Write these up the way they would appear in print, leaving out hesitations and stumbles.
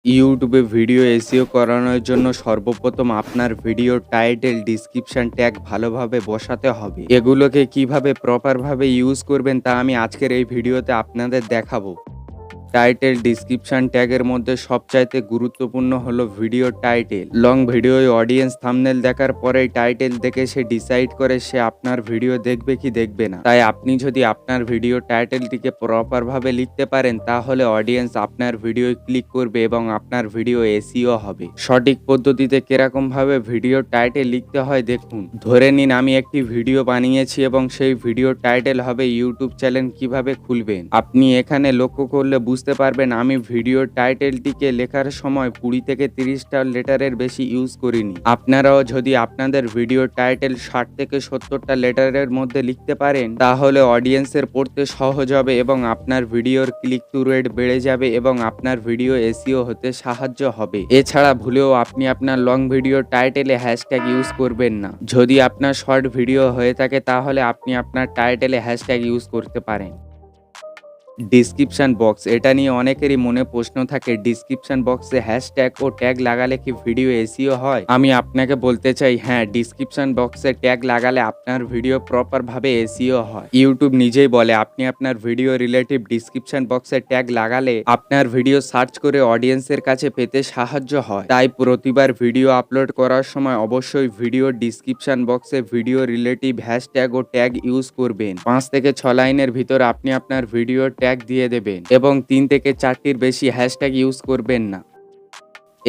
ইউটিউবে video SEO করানোর জন্য সর্বপ্রথম আপনার ভিডিও টাইটেল, ডিসক্রিপশন ট্যাগ ভালোভাবে বসাতে হবে। এগুলোকে কিভাবে প্রপারভাবে ইউজ করবেন তা আমি আজকের এই ভিডিওতে আপনাদের দেখাবো। টাইটেল, ডিসক্রিপশন ট্যাগের মধ্যে সবচাইতে গুরুত্বপূর্ণ হলো ভিডিও টাইটেল। লং ভিডিওয় অডিয়েন্স থাম্বনেল দেখার পরেই টাইটেল দেখে সে ডিসাইড করে সে আপনার ভিডিও দেখবে কি দেখবে না। তাই আপনি যদি আপনার ভিডিও টাইটেলটিকে প্রপারভাবে লিখতে পারেন তাহলে অডিয়েন্স আপনার ভিডিওয় ক্লিক করবে এবং আপনার ভিডিও এসইও হবে। সঠিক পদ্ধতিতে কিরকম ভাবে ভিডিও টাইটেল লিখতে হয় দেখুন। ধরে নিন আমি একটি ভিডিও বানিয়েছি এবং সেই ভিডিও টাইটেল হবে ইউটিউব চ্যানেল কিভাবে খুলবেন। আপনি এখানে লক্ষ্য করলে বুঝতে পারবেন আমি ভিডিও টাইটেলটিকে লেখার সময় 20 থেকে 30টা লেটারের বেশি ইউজ করিনি। আপনারাও যদি আপনাদের ভিডিও টাইটেল 60 থেকে 70টা লেটারের মধ্যে লিখতে পারেন তাহলে অডিয়েন্সের পড়তে সহজ হবে এবং আপনার ভিডিওর ক্লিক টু রেট বেড়ে যাবে এবং আপনার ভিডিও এসইও হতে সাহায্য হবে। এছাড়া ভুলেও আপনি আপনার লং ভিডিও টাইটেলে হ্যাশট্যাগ ইউজ করবেন না। যদি আপনার শর্ট ভিডিও হয়ে থাকে তাহলে আপনি আপনার টাইটেলে হ্যাশট্যাগ ইউজ করতে পারেন। ডিসক্রিপশন বক্স, এটা নিয়ে অনেকেরই মনে প্রশ্ন থাকে, ডিসক্রিপশন বক্সে হ্যাশট্যাগ ও ট্যাগ লাগালে কি ভিডিও এসইও হয়? আমি আপনাকে বলতে চাই হ্যাঁ, ডিসক্রিপশন বক্সে ট্যাগ লাগালে আপনার ভিডিও প্রপার ভাবে এসইও হয়। ইউটিউব নিজেই বলে আপনি আপনার ভিডিও রিলেটিভ ডিসক্রিপশন বক্সে ট্যাগ লাগালে আপনার ভিডিও সার্চ করে অডিয়েন্সের কাছে পেতে সাহায্য হয়। তাই প্রতিবার ভিডিও আপলোড করার সময় অবশ্যই ভিডিও ডিসক্রিপশন বক্সে ভিডিও রিলেটিভ হ্যাশট্যাগ ও ট্যাগ ইউজ করবেন। 5 থেকে 6 লাইনের ভিতর আপনি আপনার ভিডিও ট্যাগ দিয়ে দেবেন এবং 3 থেকে 4টির বেশি হ্যাশট্যাগ ইউজ করবেন না।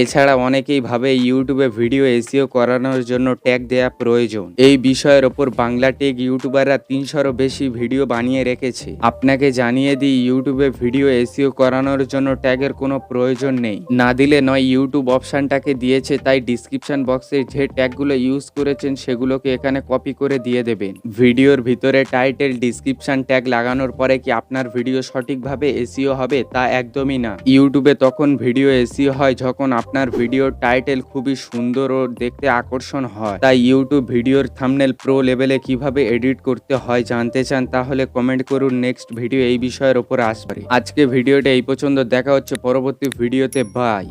এছাড়া অনেকেই ভাবে ইউটিউবে ভিডিও এসইও করানোর জন্য ট্যাগ দেয়া প্রয়োজন। এই বিষয়ের ওপর বাংলা টেক ইউটিউবাররা 300-এরও বেশি ভিডিও বানিয়ে রেখেছে। আপনাকে জানিয়ে দিই ইউটিউবে ভিডিও এসইও করানোর জন্য ট্যাগের কোনো প্রয়োজন নেই। না দিলে নয়, ইউটিউব অপশনটাকে দিয়েছে, তাই ডিসক্রিপশন বক্সে যে ট্যাগগুলো ইউজ করেছেন সেগুলোকে এখানে কপি করে দিয়ে দেবেন। ভিডিওর ভিতরে টাইটেল, ডিসক্রিপশন ট্যাগ লাগানোর পরে কি আপনার ভিডিও সঠিকভাবে এসইও হবে? তা একদমই না। ইউটিউবে তখন ভিডিও এসইও হয় যখন আপনার ভিডিওর টাইটেল খুবই সুন্দর ও দেখতে আকর্ষণ হয়। তাই ইউটিউব ভিডিওর থাম্বনেল প্রো লেভেলে কিভাবে এডিট করতে হয় জানতে চান তাহলে কমেন্ট করুন, নেক্সট ভিডিও এই বিষয়ের উপর আসবে। আজকে ভিডিওটা এই পর্যন্ত, দেখা হচ্ছে পরবর্তী ভিডিওতে। বাই।